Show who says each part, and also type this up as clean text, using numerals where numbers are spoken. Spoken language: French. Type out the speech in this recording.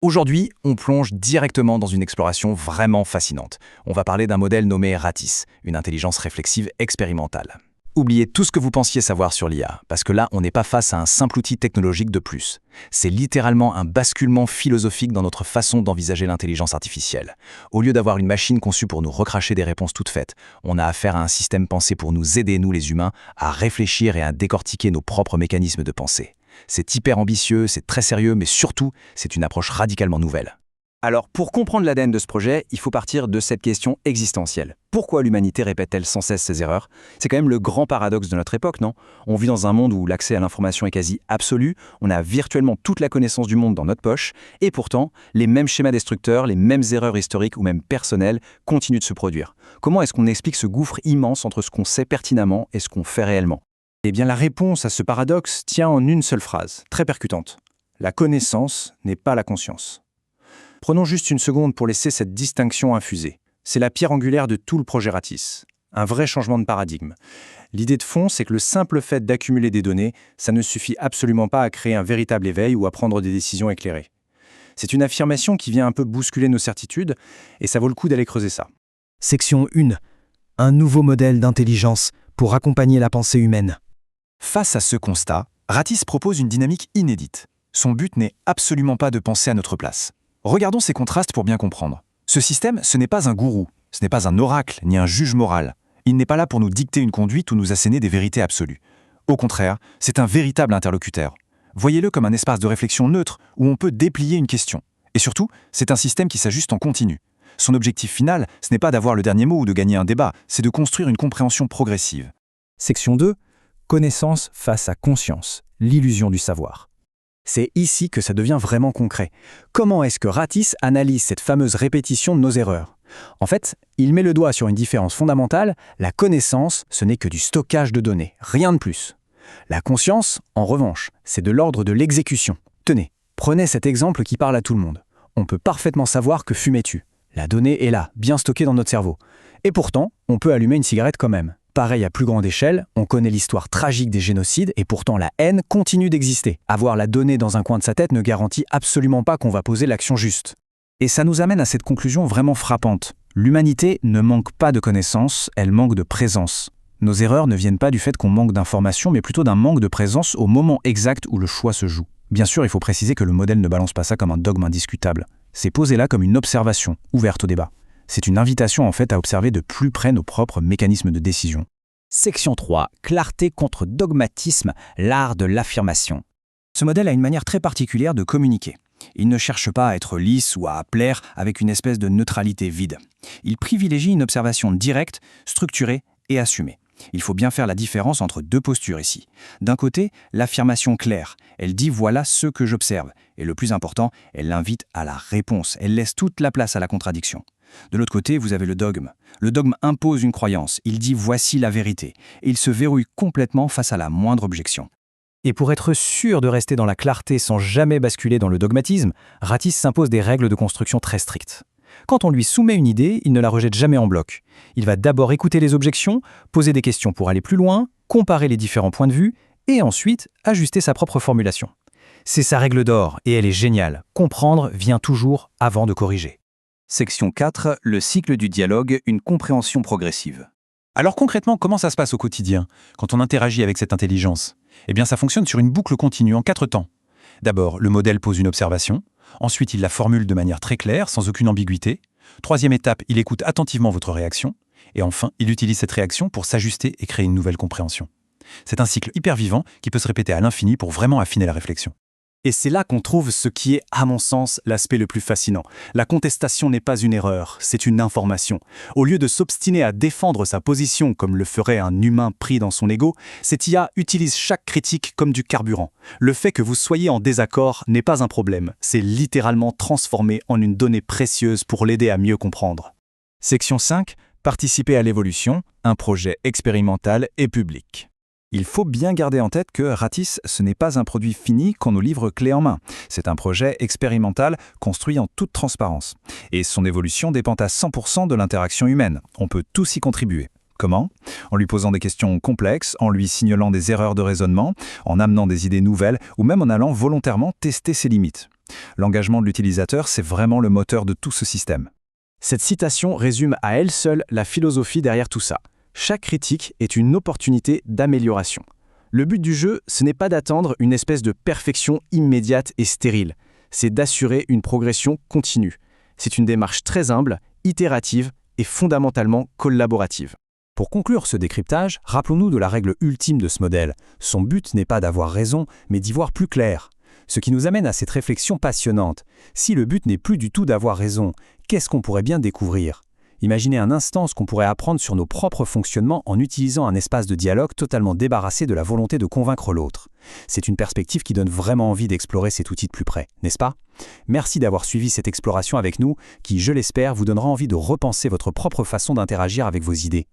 Speaker 1: Aujourd'hui, on plonge directement dans une exploration vraiment fascinante. On va parler d'un modèle nommé Ratis, une intelligence réflexive expérimentale. Oubliez tout ce que vous pensiez savoir sur l'IA, parce que là, on n'est pas face à un simple outil technologique de plus. C'est littéralement un basculement philosophique dans notre façon d'envisager l'intelligence artificielle. Au lieu d'avoir une machine conçue pour nous recracher des réponses toutes faites, on a affaire à un système pensé pour nous aider, nous les humains, à réfléchir et à décortiquer nos propres mécanismes de pensée. C'est hyper ambitieux, c'est très sérieux, mais surtout, c'est une approche radicalement nouvelle.
Speaker 2: Alors, pour comprendre l'ADN de ce projet, il faut partir de cette question existentielle. Pourquoi l'humanité répète-t-elle sans cesse ses erreurs? C'est quand même le grand paradoxe de notre époque, non? On vit dans un monde où l'accès à l'information est quasi absolu, on a virtuellement toute la connaissance du monde dans notre poche, et pourtant, les mêmes schémas destructeurs, les mêmes erreurs historiques ou même personnelles continuent de se produire. Comment est-ce qu'on explique ce gouffre immense entre ce qu'on sait pertinemment et ce qu'on fait réellement?
Speaker 3: Eh bien, la réponse à ce paradoxe tient en une seule phrase, très percutante. La connaissance n'est pas la conscience. Prenons juste une seconde pour laisser cette distinction infuser. C'est la pierre angulaire de tout le projet Ratis. Un vrai changement de paradigme. L'idée de fond, c'est que le simple fait d'accumuler des données, ça ne suffit absolument pas à créer un véritable éveil ou à prendre des décisions éclairées. C'est une affirmation qui vient un peu bousculer nos certitudes, et ça vaut le coup d'aller creuser ça.
Speaker 4: Section 1. Un nouveau modèle d'intelligence pour accompagner la pensée humaine.
Speaker 5: Face à ce constat, Ratis propose une dynamique inédite. Son but n'est absolument pas de penser à notre place. Regardons ces contrastes pour bien comprendre. Ce système, ce n'est pas un gourou, ce n'est pas un oracle ni un juge moral. Il n'est pas là pour nous dicter une conduite ou nous asséner des vérités absolues. Au contraire, c'est un véritable interlocuteur. Voyez-le comme un espace de réflexion neutre où on peut déplier une question. Et surtout, c'est un système qui s'ajuste en continu. Son objectif final, ce n'est pas d'avoir le dernier mot ou de gagner un débat, c'est de construire une compréhension progressive.
Speaker 4: Section 2. Connaissance face à conscience, l'illusion du savoir. C'est ici que ça devient vraiment concret. Comment est-ce que Ratis analyse cette fameuse répétition de nos erreurs? En fait, il met le doigt sur une différence fondamentale, la connaissance, ce n'est que du stockage de données, rien de plus. La conscience, en revanche, c'est de l'ordre de l'exécution. Tenez, prenez cet exemple qui parle à tout le monde. On peut parfaitement savoir que fumais-tu. La donnée est là, bien stockée dans notre cerveau. Et pourtant, on peut allumer une cigarette quand même. Pareil à plus grande échelle, on connaît l'histoire tragique des génocides et pourtant la haine continue d'exister. Avoir la donnée dans un coin de sa tête ne garantit absolument pas qu'on va poser l'action juste. Et ça nous amène à cette conclusion vraiment frappante. L'humanité ne manque pas de connaissances, elle manque de présence. Nos erreurs ne viennent pas du fait qu'on manque d'informations, mais plutôt d'un manque de présence au moment exact où le choix se joue. Bien sûr, il faut préciser que le modèle ne balance pas ça comme un dogme indiscutable. C'est posé là comme une observation, ouverte au débat. C'est une invitation en fait à observer de plus près nos propres mécanismes de décision.
Speaker 2: Section 3. Clarté contre dogmatisme, l'art de l'affirmation.
Speaker 3: Ce modèle a une manière très particulière de communiquer. Il ne cherche pas à être lisse ou à plaire avec une espèce de neutralité vide. Il privilégie une observation directe, structurée et assumée. Il faut bien faire la différence entre deux postures ici. D'un côté, l'affirmation claire. Elle dit « voilà ce que j'observe ». Et le plus important, elle l'invite à la réponse. Elle laisse toute la place à la contradiction. De l'autre côté, vous avez le dogme. Le dogme impose une croyance. Il dit « voici la vérité ». Et il se verrouille complètement face à la moindre objection.
Speaker 4: Et pour être sûr de rester dans la clarté sans jamais basculer dans le dogmatisme, Ratis s'impose des règles de construction très strictes. Quand on lui soumet une idée, il ne la rejette jamais en bloc. Il va d'abord écouter les objections, poser des questions pour aller plus loin, comparer les différents points de vue, et ensuite ajuster sa propre formulation. C'est sa règle d'or, et elle est géniale. Comprendre vient toujours avant de corriger.
Speaker 2: Section 4. Le cycle du dialogue, une compréhension progressive.
Speaker 5: Alors concrètement, comment ça se passe au quotidien, quand on interagit avec cette intelligence? Eh bien, ça fonctionne sur une boucle continue en 4 temps. D'abord, le modèle pose une observation. Ensuite, il la formule de manière très claire, sans aucune ambiguïté. Troisième étape, il écoute attentivement votre réaction. Et enfin, il utilise cette réaction pour s'ajuster et créer une nouvelle compréhension. C'est un cycle hyper vivant qui peut se répéter à l'infini pour vraiment affiner la réflexion.
Speaker 3: Et c'est là qu'on trouve ce qui est, à mon sens, l'aspect le plus fascinant. La contestation n'est pas une erreur, c'est une information. Au lieu de s'obstiner à défendre sa position comme le ferait un humain pris dans son ego, cette IA utilise chaque critique comme du carburant. Le fait que vous soyez en désaccord n'est pas un problème, c'est littéralement transformé en une donnée précieuse pour l'aider à mieux comprendre.
Speaker 5: Section 5. Participer à l'évolution, un projet expérimental et public. Il faut bien garder en tête que Ratis, ce n'est pas un produit fini qu'on nous livre clé en main. C'est un projet expérimental construit en toute transparence. Et son évolution dépend à 100% de l'interaction humaine. On peut tous y contribuer. Comment? En lui posant des questions complexes, en lui signalant des erreurs de raisonnement, en amenant des idées nouvelles ou même en allant volontairement tester ses limites. L'engagement de l'utilisateur, c'est vraiment le moteur de tout ce système.
Speaker 4: Cette citation résume à elle seule la philosophie derrière tout ça. Chaque critique est une opportunité d'amélioration. Le but du jeu, ce n'est pas d'attendre une espèce de perfection immédiate et stérile, c'est d'assurer une progression continue. C'est une démarche très humble, itérative et fondamentalement collaborative.
Speaker 3: Pour conclure ce décryptage, rappelons-nous de la règle ultime de ce modèle. Son but n'est pas d'avoir raison, mais d'y voir plus clair. Ce qui nous amène à cette réflexion passionnante. Si le but n'est plus du tout d'avoir raison, qu'est-ce qu'on pourrait bien découvrir ? Imaginez un instant ce qu'on pourrait apprendre sur nos propres fonctionnements en utilisant un espace de dialogue totalement débarrassé de la volonté de convaincre l'autre. C'est une perspective qui donne vraiment envie d'explorer cet outil de plus près, n'est-ce pas ? Merci d'avoir suivi cette exploration avec nous, qui, je l'espère, vous donnera envie de repenser votre propre façon d'interagir avec vos idées.